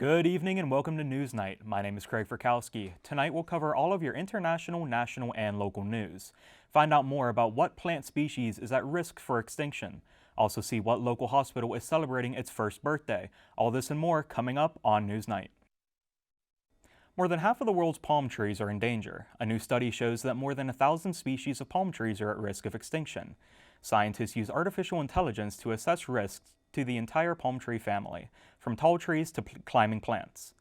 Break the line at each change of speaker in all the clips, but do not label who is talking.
Good evening and welcome to NewsNight. My name is Craig Frykowski. Tonight we'll cover all of your international, national, and local news. Find out more about what plant species is at risk for extinction. Also see what local hospital is celebrating its first birthday. All this and more coming up on NewsNight. More than half of the world's palm trees are in danger. A new study shows that more than 1,000 species of palm trees are at risk of extinction. Scientists use artificial intelligence to assess risks to the entire palm tree family, from tall trees to climbing plants.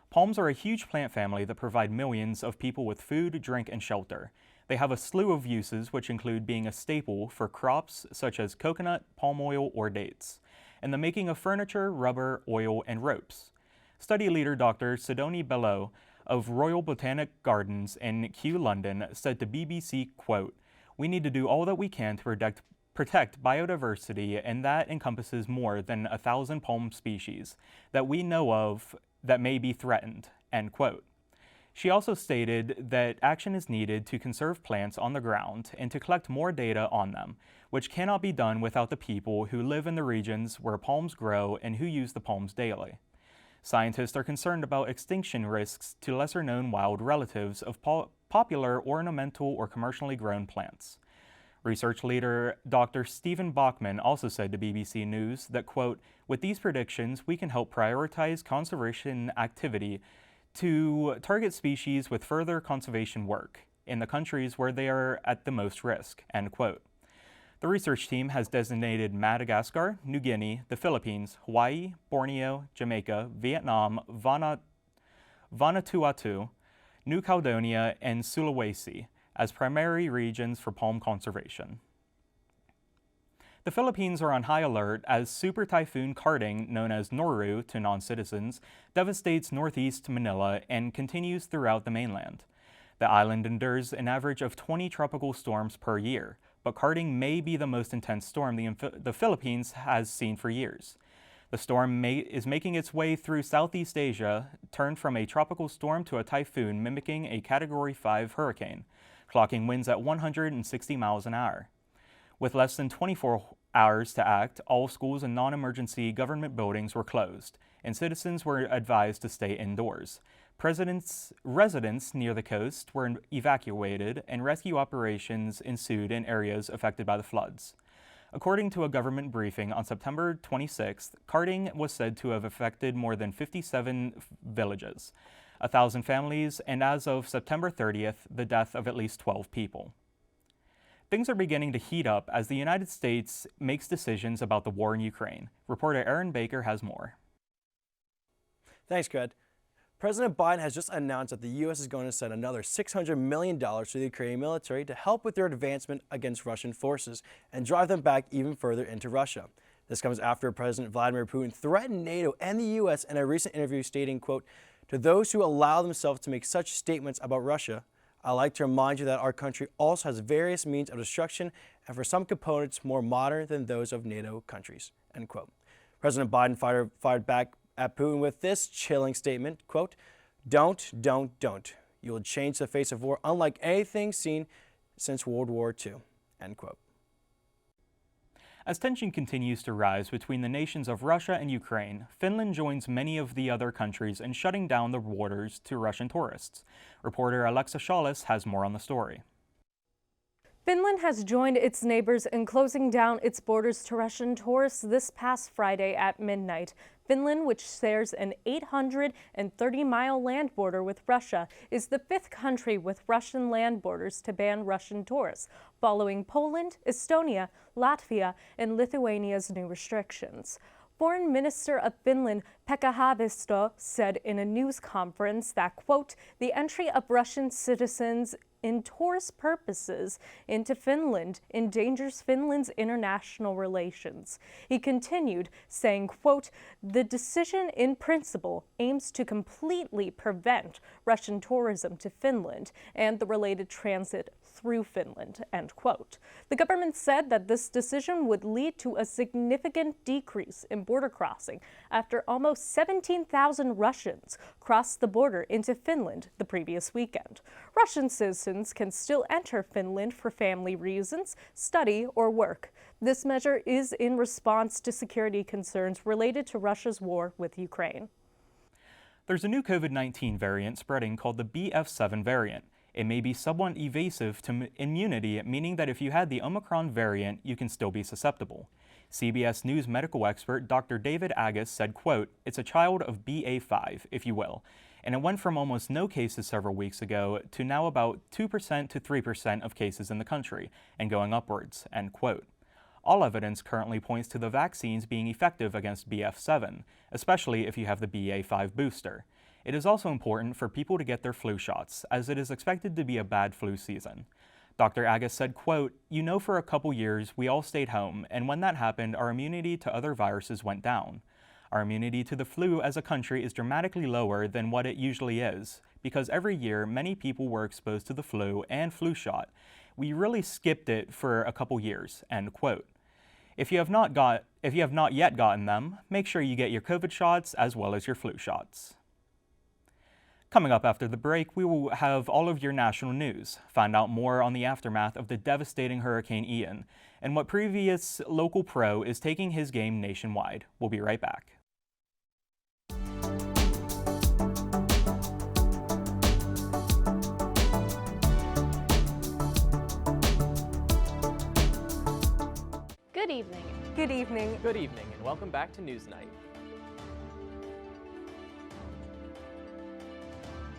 Palms are a huge plant family that provide millions of people with food, drink, and shelter. They have a slew of uses, which include being a staple for crops such as coconut, palm oil, or dates, and the making of furniture, rubber, oil, and ropes. Study leader Dr. Sidonie Belleau of Royal Botanic Gardens in Kew, London, said to BBC, quote, "We need to do all that we can to protect biodiversity, and that encompasses more than 1,000 palm species that we know of that may be threatened," end quote. She also stated that action is needed to conserve plants on the ground and to collect more data on them, which cannot be done without the people who live in the regions where palms grow and who use the palms daily. Scientists are concerned about extinction risks to lesser-known wild relatives of popular ornamental or commercially grown plants. Research leader Dr. Stephen Bachman also said to BBC News that, quote, "With these predictions, we can help prioritize conservation activity to target species with further conservation work in the countries where they are at the most risk," end quote. The research team has designated Madagascar, New Guinea, the Philippines, Hawaii, Borneo, Jamaica, Vietnam, Vanuatu, New Caledonia, and Sulawesi as primary regions for palm conservation. The Philippines are on high alert as Super Typhoon Karting, known as Noru to non-citizens, devastates northeast Manila and continues throughout the mainland. The island endures an average of 20 tropical storms per year, but Karting may be the most intense storm the Philippines has seen for years. The storm is making its way through Southeast Asia, turned from a tropical storm to a typhoon mimicking a Category 5 hurricane, clocking winds at 160 miles an hour. With less than 24 hours to act, all schools and non-emergency government buildings were closed, and citizens were advised to stay indoors. Residents near the coast were evacuated, and rescue operations ensued in areas affected by the floods. According to a government briefing on September 26th, Karting was said to have affected more than 57 villages, 1,000 families, and as of September 30th, the death of at least 12 people. Things are beginning to heat up as the United States makes decisions about the war in Ukraine. Reporter Aaron Baker has more.
Thanks, Craig. President Biden has just announced that the U.S. is going to send another $600 million to the Ukrainian military to help with their advancement against Russian forces and drive them back even further into Russia. This comes after President Vladimir Putin threatened NATO and the U.S. in a recent interview stating, quote, "To those who allow themselves to make such statements about Russia, I'd like to remind you that our country also has various means of destruction and for some components more modern than those of NATO countries," end quote. President Biden fired back at Putin with this chilling statement, quote, don't. You will change the face of war unlike anything seen since World War II," end quote.
As tension continues to rise between the nations of Russia and Ukraine, Finland joins many of the other countries in shutting down the borders to Russian tourists. Reporter Alexa Shawless has more on the story.
Finland has joined its neighbors in closing down its borders to Russian tourists this past Friday at midnight. Finland, which shares an 830-mile land border with Russia, is the fifth country with Russian land borders to ban Russian tourists, following Poland, Estonia, Latvia, and Lithuania's new restrictions. Foreign Minister of Finland, Pekka Haavisto, said in a news conference that, quote, "The entry of Russian citizens in tourist purposes into Finland endangers Finland's international relations." He continued, saying, quote, "The decision in principle aims to completely prevent Russian tourism to Finland and the related transit through Finland," end quote. The government said that this decision would lead to a significant decrease in border crossing after almost 17,000 Russians crossed the border into Finland the previous weekend. Russian citizens can still enter Finland for family reasons, study, or work. This measure is in response to security concerns related to Russia's war with Ukraine.
There's a new COVID-19 variant spreading called the BF7 variant. It may be somewhat evasive to immunity, meaning that if you had the Omicron variant, you can still be susceptible. CBS News medical expert Dr. David Agus said, quote, "It's a child of BA5, if you will, and it went from almost no cases several weeks ago to now about 2% to 3% of cases in the country, and going upwards," end quote. All evidence currently points to the vaccines being effective against BF7, especially if you have the BA5 booster. It is also important for people to get their flu shots, as it is expected to be a bad flu season. Dr. Agus said, quote, "You know, for a couple years, we all stayed home, and when that happened, our immunity to other viruses went down. Our immunity to the flu as a country is dramatically lower than what it usually is, because every year many people were exposed to the flu and flu shot. We really skipped it for a couple years," end quote. If you have not yet gotten them, make sure you get your COVID shots as well as your flu shots. Coming up after the break, we will have all of your national news, find out more on the aftermath of the devastating Hurricane Ian, and what previous local pro is taking his game nationwide. We'll be right back.
Good evening.
Good evening.
Good evening and welcome back to NewsNight.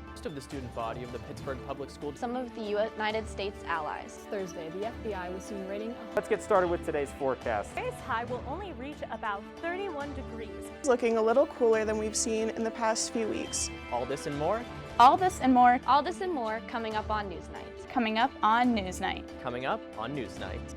Most of the student body of the Pittsburgh Public School.
Some of the United States allies.
Thursday, the FBI was seen raiding.
Let's get started with today's forecast.
Today's high will only reach about 31 degrees.
It's looking a little cooler than we've seen in the past few weeks.
All this and more
All this and more
All this and more coming up on NewsNight.
coming up on NewsNight.
coming up on NewsNight.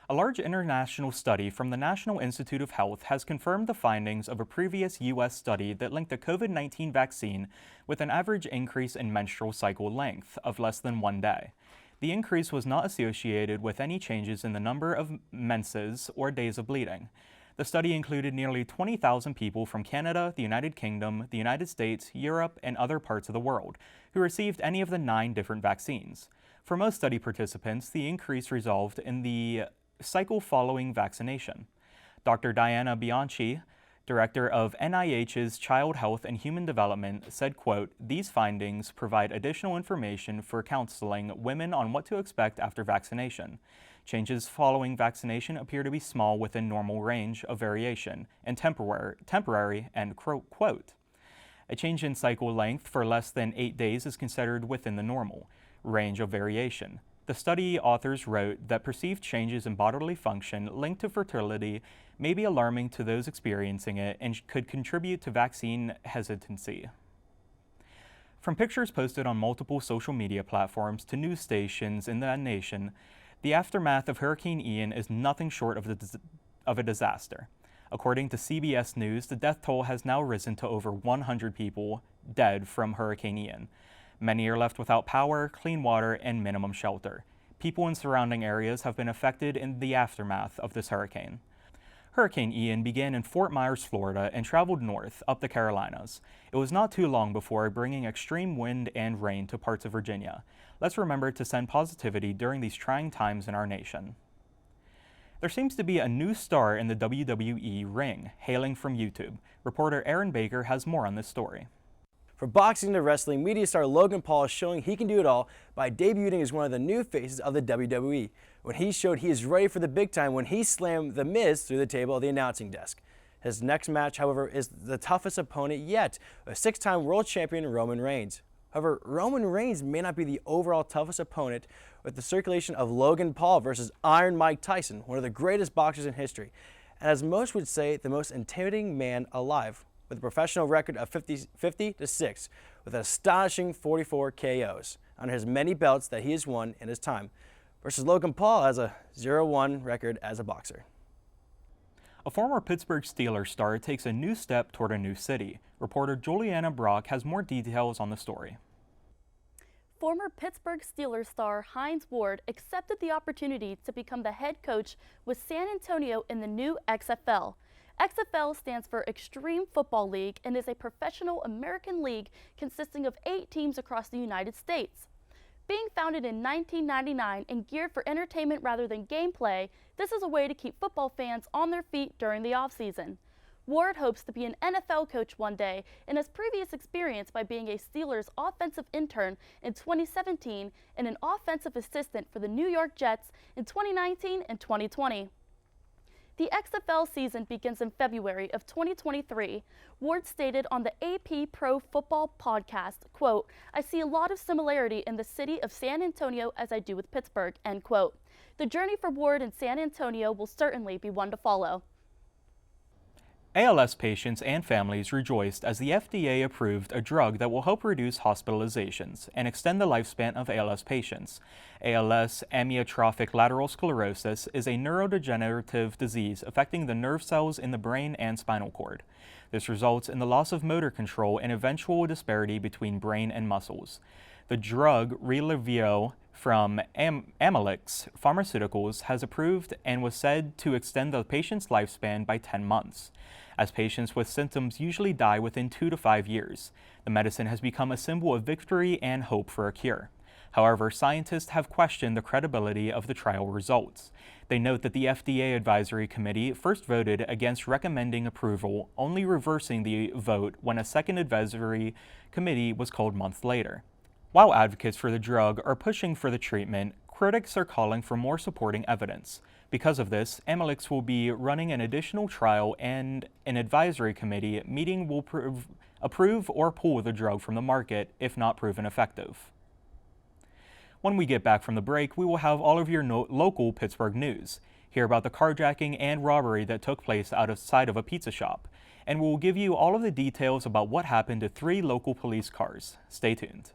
A large international study from the National Institute of Health has confirmed the findings of a previous U.S. study that linked the COVID-19 vaccine with an average increase in menstrual cycle length of less than 1 day. The increase was not associated with any changes in the number of menses or days of bleeding. The study included nearly 20,000 people from Canada, the United Kingdom, the United States, Europe, and other parts of the world who received any of the 9 different vaccines. For most study participants, the increase resolved in the cycle following vaccination. Dr. Diana Bianchi, director of NIH's Child Health and Human Development, said, quote, "These findings provide additional information for counseling women on what to expect after vaccination. Changes following vaccination appear to be small within normal range of variation and temporary, end quote. A change in cycle length for less than 8 days is considered within the normal range of variation. The study authors wrote that perceived changes in bodily function linked to fertility may be alarming to those experiencing it and could contribute to vaccine hesitancy." From pictures posted on multiple social media platforms to news stations in the nation, the aftermath of Hurricane Ian is nothing short of a disaster. According to CBS News, the death toll has now risen to over 100 people dead from Hurricane Ian. Many are left without power, clean water, and minimum shelter. People in surrounding areas have been affected in the aftermath of this hurricane. Hurricane Ian began in Fort Myers, Florida, and traveled north up the Carolinas. It was not too long before bringing extreme wind and rain to parts of Virginia. Let's remember to send positivity during these trying times in our nation. There seems to be a new star in the WWE ring, hailing from YouTube. Reporter Aaron Baker has more on this story.
From boxing to wrestling, media star Logan Paul is showing he can do it all by debuting as one of the new faces of the WWE, when he showed he is ready for the big time when he slammed The Miz through the table of the announcing desk. His next match, however, is the toughest opponent yet, a six-time world champion Roman Reigns. However, Roman Reigns may not be the overall toughest opponent, with the circulation of Logan Paul versus Iron Mike Tyson, one of the greatest boxers in history, and as most would say, the most intimidating man alive, with a professional record of 50-6, with an astonishing 44 KOs under his many belts that he has won in his time, versus Logan Paul has a 0-1 record as a boxer.
A former Pittsburgh Steelers star takes a new step toward a new city. Reporter Juliana Brock has more details on the story.
Former Pittsburgh Steelers star Hines Ward accepted the opportunity to become the head coach with San Antonio in the new XFL. XFL stands for Extreme Football League and is a professional American league consisting of 8 teams across the United States. Being founded in 1999 and geared for entertainment rather than gameplay, this is a way to keep football fans on their feet during the offseason. Ward hopes to be an NFL coach one day and has previous experience by being a Steelers offensive intern in 2017 and an offensive assistant for the New York Jets in 2019 and 2020. The XFL season begins in February of 2023. Ward stated on the AP Pro Football podcast, quote, "I see a lot of similarity in the city of San Antonio as I do with Pittsburgh," end quote. The journey for Ward in San Antonio will certainly be one to follow.
ALS patients and families rejoiced as the FDA approved a drug that will help reduce hospitalizations and extend the lifespan of ALS patients. ALS, amyotrophic lateral sclerosis, is a neurodegenerative disease affecting the nerve cells in the brain and spinal cord. This results in the loss of motor control and eventual disparity between brain and muscles. The drug Relivio from Amylyx Pharmaceuticals has approved and was said to extend the patient's lifespan by 10 months. As patients with symptoms usually die within 2 to 5 years, the medicine has become a symbol of victory and hope for a cure. However, scientists have questioned the credibility of the trial results. They note that the FDA Advisory Committee first voted against recommending approval, only reversing the vote when a second advisory committee was called months later. While advocates for the drug are pushing for the treatment, critics are calling for more supporting evidence. Because of this, Amylyx will be running an additional trial, and an advisory committee meeting will approve or pull the drug from the market if not proven effective. When we get back from the break, we will have all of your local Pittsburgh news, hear about the carjacking and robbery that took place outside of a pizza shop, and we will give you all of the details about what happened to 3 local police cars. Stay tuned.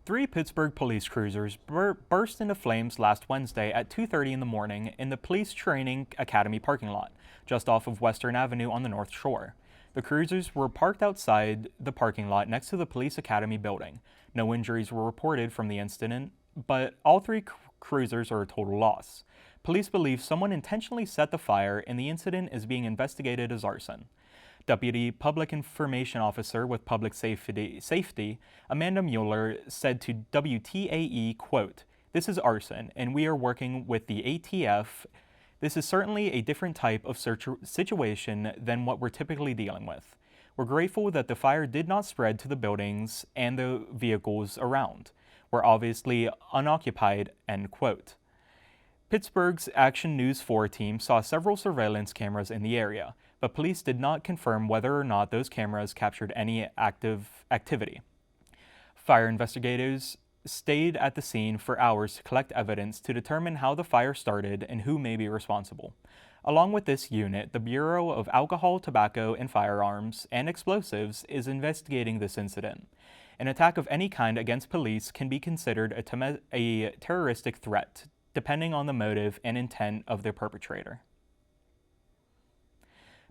Three Pittsburgh police cruisers burst into flames last Wednesday at 2:30 in the morning in the Police Training Academy parking lot, just off of Western Avenue on the North Shore. The cruisers were parked outside the parking lot next to the Police Academy building. No injuries were reported from the incident, but all 3 cruisers are a total loss. Police believe someone intentionally set the fire, and the incident is being investigated as arson. Deputy Public Information Officer with Public Safety Amanda Mueller, said to WTAE, quote, "This is arson, and we are working with the ATF. This is certainly a different type of situation than what we're typically dealing with. We're grateful that the fire did not spread to the buildings and the vehicles around. We're obviously unoccupied," end quote. Pittsburgh's Action News 4 team saw several surveillance cameras in the area, but police did not confirm whether or not those cameras captured any active activity. Fire investigators stayed at the scene for hours to collect evidence to determine how the fire started and who may be responsible. Along with this unit, the Bureau of Alcohol, Tobacco, and Firearms and Explosives is investigating this incident. An attack of any kind against police can be considered a terroristic threat, depending on the motive and intent of the perpetrator.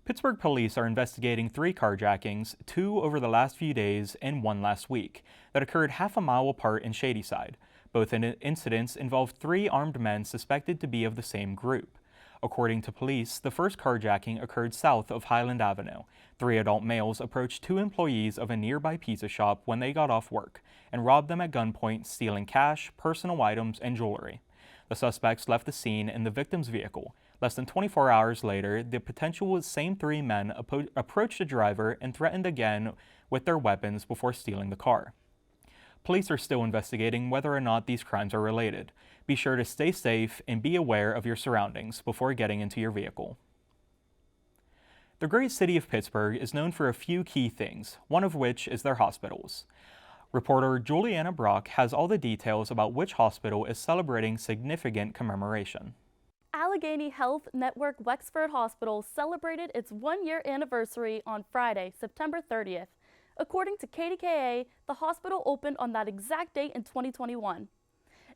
Pittsburgh police are investigating 3 carjackings, 2 over the last few days and 1 last week, that occurred half a mile apart in Shadyside. Both incidents involved 3 armed men suspected to be of the same group. According to police, the first carjacking occurred south of Highland Avenue. 3 adult males approached 2 employees of a nearby pizza shop when they got off work and robbed them at gunpoint, stealing cash, personal items, and jewelry. The suspects left the scene in the victim's vehicle. Less than 24 hours later, the potential same 3 men approached the driver and threatened again with their weapons before stealing the car. Police are still investigating whether or not these crimes are related. Be sure to stay safe and be aware of your surroundings before getting into your vehicle. The great city of Pittsburgh is known for a few key things, one of which is their hospitals. Reporter Juliana Brock has all the details about which hospital is celebrating significant commemoration.
Allegheny Health Network Wexford Hospital celebrated its 1-year anniversary on Friday, September 30th. According to KDKA, the hospital opened on that exact date in 2021.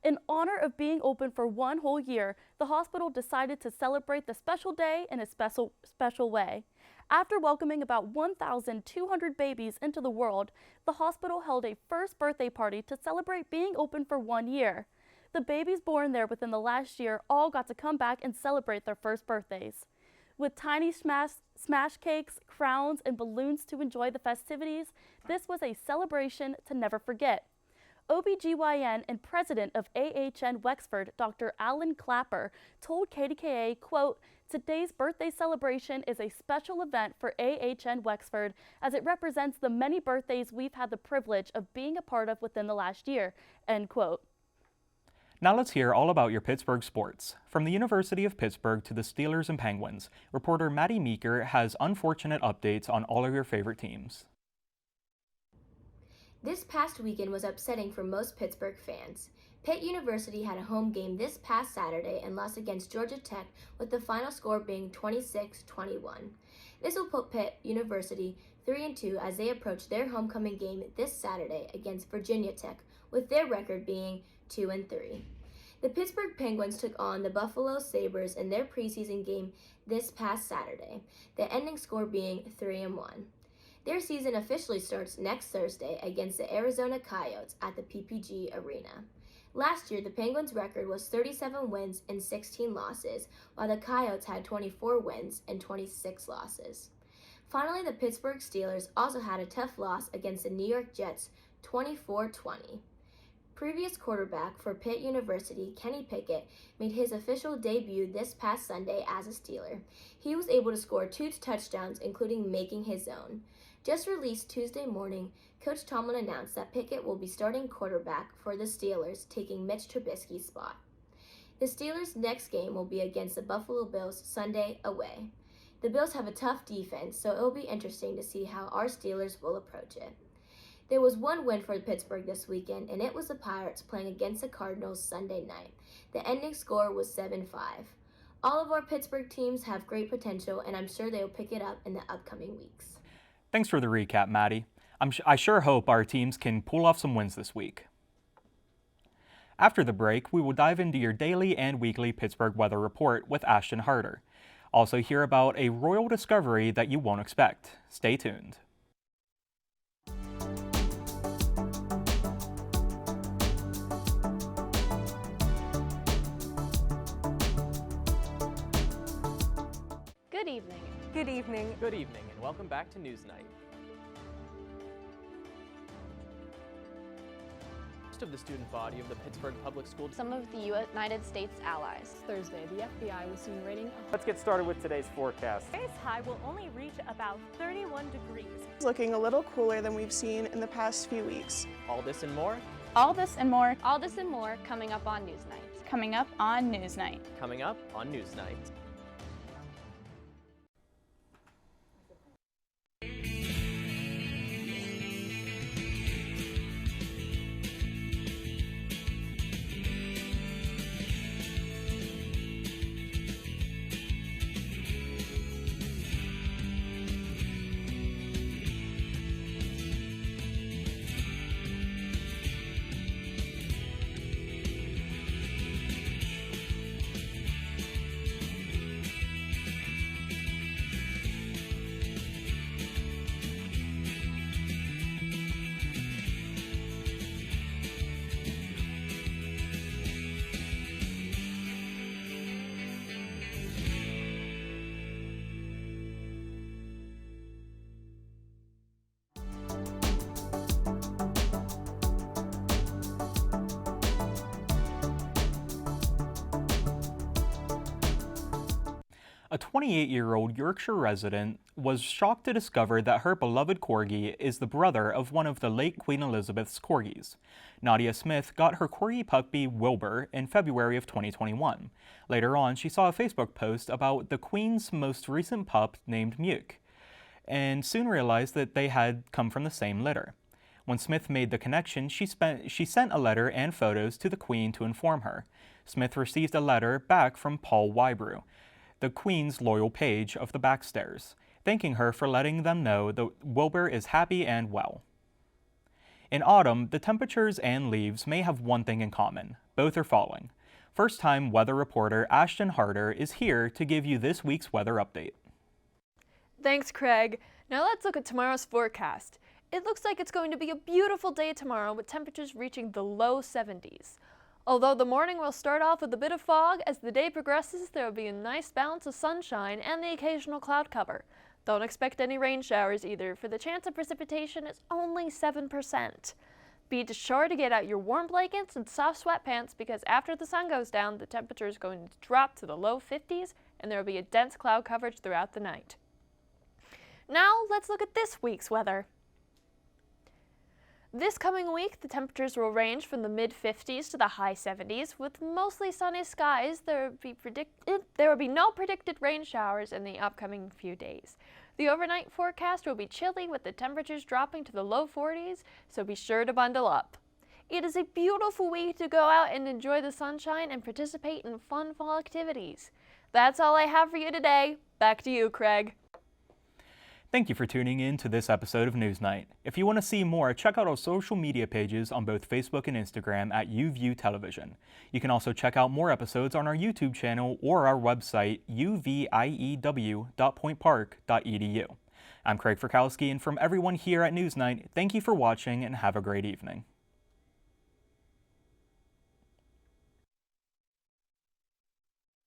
In honor of being open for 1 whole year, the hospital decided to celebrate the special day in a special way. After welcoming about 1,200 babies into the world, the hospital held a first birthday party to celebrate being open for 1 year. The babies born there within the last year all got to come back and celebrate their first birthdays. With tiny smash cakes, crowns, and balloons to enjoy the festivities, this was a celebration to never forget. OBGYN and president of AHN Wexford, Dr. Alan Clapper, told KDKA, quote, "Today's birthday celebration is a special event for AHN Wexford as it represents the many birthdays we've had the privilege of being a part of within the last year," end quote.
Now let's hear all about your Pittsburgh sports. From the University of Pittsburgh to the Steelers and Penguins, reporter Maddie Meeker has unfortunate updates on all of your favorite teams.
This past weekend was upsetting for most Pittsburgh fans. Pitt University had a home game this past Saturday and lost against Georgia Tech with the final score being 26-21. This will put Pitt University 3-2 as they approach their homecoming game this Saturday against Virginia Tech, with their record being 2-3. The Pittsburgh Penguins took on the Buffalo Sabres in their preseason game this past Saturday, the ending score being 3-1. Their season officially starts next Thursday against the Arizona Coyotes at the PPG Arena. Last year, the Penguins' record was 37 wins and 16 losses, while the Coyotes had 24 wins and 26 losses. Finally, the Pittsburgh Steelers also had a tough loss against the New York Jets, 24-20. Previous quarterback for Pitt University, Kenny Pickett, made his official debut this past Sunday as a Steeler. He was able to score 2 touchdowns, including making his own. Just released Tuesday morning, Coach Tomlin announced that Pickett will be starting quarterback for the Steelers, taking Mitch Trubisky's spot. The Steelers' next game will be against the Buffalo Bills Sunday away. The Bills have a tough defense, so it'll be interesting to see how our Steelers will approach it. There was one win for Pittsburgh this weekend, and it was the Pirates playing against the Cardinals Sunday night. The ending score was 7-5. All of our Pittsburgh teams have great potential, and I'm sure they will pick it up in the upcoming weeks.
Thanks for the recap, Maddie. I sure hope our teams can pull off some wins this week. After the break, we will dive into your daily and weekly Pittsburgh weather report with Ashton Harder. Also hear about a royal discovery that you won't expect. Stay tuned.
Good evening.
Good evening.
Good evening, and welcome back to NewsNight. Most of the student body of the Pittsburgh Public School.
Some of the United States allies.
Thursday, the FBI was seen raiding.
Let's get started with today's forecast.
Today's high will only reach about 31 degrees.
It's looking a little cooler than we've seen in the past few weeks.
All this and more,
All this and more
All this and more coming up on NewsNight.
coming up on NewsNight.
coming up on NewsNight.
A 28-year-old Yorkshire resident was shocked to discover that her beloved corgi is the brother of one of the late Queen Elizabeth's corgis. Nadia Smith got her corgi puppy Wilbur in February of 2021. Later on, she saw a Facebook post about the Queen's most recent pup named Muke, and soon realized that they had come from the same litter. When Smith made the connection, she sent a letter and photos to the Queen to inform her. Smith received a letter back from Paul Wybrew, the Queen's loyal page of the Backstairs, thanking her for letting them know that Wilbur is happy and well. In autumn, the temperatures and leaves may have one thing in common. Both are falling. First-time weather reporter Ashton Harder is here to give you this week's weather update.
Thanks, Craig. Now let's look at tomorrow's forecast. It looks like it's going to be a beautiful day tomorrow with temperatures reaching the low 70s. Although the morning will start off with a bit of fog, as the day progresses there will be a nice balance of sunshine and the occasional cloud cover. Don't expect any rain showers either, for the chance of precipitation is only 7%. Be sure to get out your warm blankets and soft sweatpants, because after the sun goes down, the temperature is going to drop to the low 50s and there will be a dense cloud coverage throughout the night. Now let's look at this week's weather. This coming week, the temperatures will range from the mid-50s to the high 70s, with mostly sunny skies. There will be no predicted rain showers in the upcoming few days. The overnight forecast will be chilly, with the temperatures dropping to the low 40s, so be sure to bundle up. It is a beautiful week to go out and enjoy the sunshine and participate in fun fall activities. That's all I have for you today. Back to you, Craig.
Thank you for tuning in to this episode of NewsNight. If you want to see more, check out our social media pages on both Facebook and Instagram at UView Television. You can also check out more episodes on our YouTube channel or our website, uview.pointpark.edu. I'm Craig Ferkowski, and from everyone here at NewsNight, thank you for watching and have a great evening.